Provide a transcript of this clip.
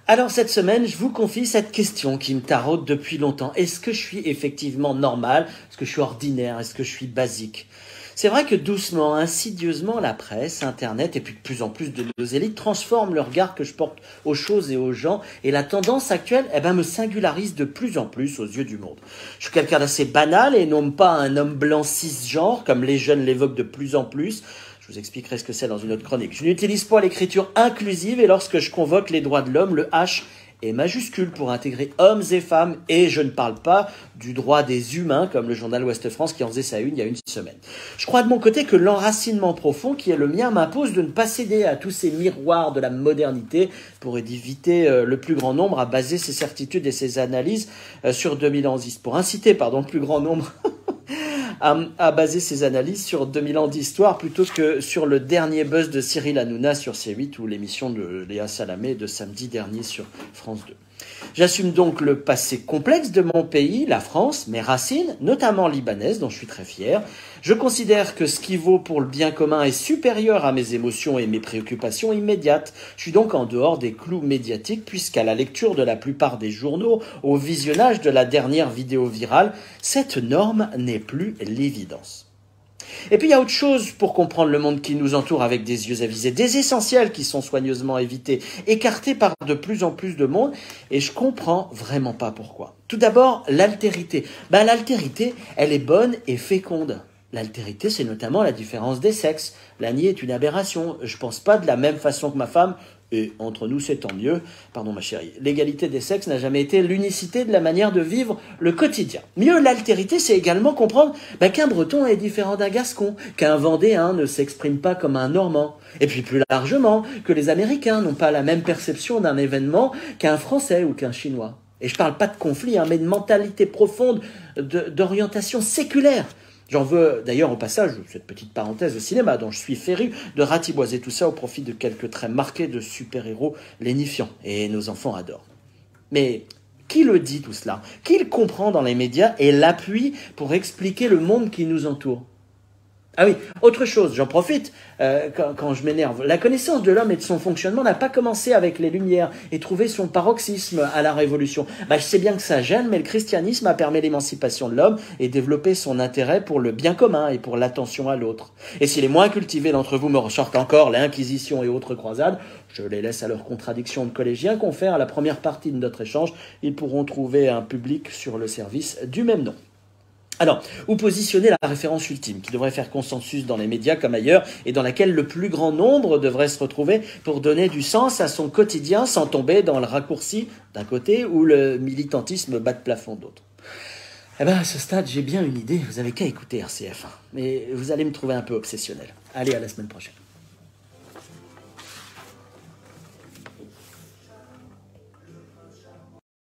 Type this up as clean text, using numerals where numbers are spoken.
Alors cette semaine, je vous confie cette question qui me taraude depuis longtemps. Est-ce que je suis effectivement normal? Est-ce que je suis ordinaire? Est-ce que je suis basique? C'est vrai que doucement, insidieusement, la presse, Internet et puis de plus en plus de nos élites transforment le regard que je porte aux choses et aux gens. Et la tendance actuelle, me singularise de plus en plus aux yeux du monde. Je suis quelqu'un d'assez banal et non pas un homme blanc cisgenre, comme les jeunes l'évoquent de plus en plus. Je vous expliquerai ce que c'est dans une autre chronique. Je n'utilise pas l'écriture inclusive et lorsque je convoque les droits de l'homme, le H est majuscule pour intégrer hommes et femmes. Et je ne parle pas du droit des humains, comme le journal Ouest France qui en faisait sa une il y a une semaine. Je crois de mon côté que l'enracinement profond qui est le mien m'impose de ne pas céder à tous ces miroirs de la modernité pour éviter le plus grand nombre à baser ses certitudes et ses analyses sur 2000 ans. Pour inciter, le plus grand nombre... à baser ses analyses sur 2000 ans d'histoire plutôt que sur le dernier buzz de Cyril Hanouna sur C8 ou l'émission de Léa Salamé de samedi dernier sur France 2. J'assume donc le passé complexe de mon pays, la France, mes racines, notamment libanaises, dont je suis très fier. Je considère que ce qui vaut pour le bien commun est supérieur à mes émotions et mes préoccupations immédiates. Je suis donc en dehors des clous médiatiques puisqu'à la lecture de la plupart des journaux, au visionnage de la dernière vidéo virale, cette norme n'est plus l'évidence. Et puis il y a autre chose pour comprendre le monde qui nous entoure avec des yeux avisés, des essentiels qui sont soigneusement évités, écartés par de plus en plus de monde, et je comprends vraiment pas pourquoi. Tout d'abord, l'altérité. L'altérité, elle est bonne et féconde. L'altérité, c'est notamment la différence des sexes. La nier est une aberration. Je pense pas de la même façon que ma femme, et entre nous, c'est tant mieux. Pardon, ma chérie. L'égalité des sexes n'a jamais été l'unicité de la manière de vivre le quotidien. Mieux, l'altérité, c'est également comprendre qu'un Breton est différent d'un Gascon, qu'un Vendéen ne s'exprime pas comme un Normand. Et puis plus largement, que les Américains n'ont pas la même perception d'un événement qu'un Français ou qu'un Chinois. Et je parle pas de conflit, mais de mentalité profonde, d'orientation séculaire. J'en veux d'ailleurs au passage, cette petite parenthèse au cinéma dont je suis féru, de ratiboiser tout ça au profit de quelques traits marqués de super-héros lénifiants. Et nos enfants adorent. Mais qui le dit tout cela? Qui le comprend dans les médias et l'appuie pour expliquer le monde qui nous entoure? Ah oui, autre chose, j'en profite quand je m'énerve. La connaissance de l'homme et de son fonctionnement n'a pas commencé avec les Lumières et trouvé son paroxysme à la Révolution. Je sais bien que ça gêne, mais le christianisme a permis l'émancipation de l'homme et développé son intérêt pour le bien commun et pour l'attention à l'autre. Et si les moins cultivés d'entre vous me ressortent encore l'Inquisition et autres croisades, je les laisse à leur contradiction de collégiens confère à la première partie de notre échange. Ils pourront trouver un public sur le service du même nom. Alors, où positionner la référence ultime, qui devrait faire consensus dans les médias comme ailleurs, et dans laquelle le plus grand nombre devrait se retrouver pour donner du sens à son quotidien sans tomber dans le raccourci d'un côté ou le militantisme bas de plafond d'autre. À ce stade, j'ai bien une idée, vous avez qu'à écouter RCF, mais vous allez me trouver un peu obsessionnel. Allez, à la semaine prochaine.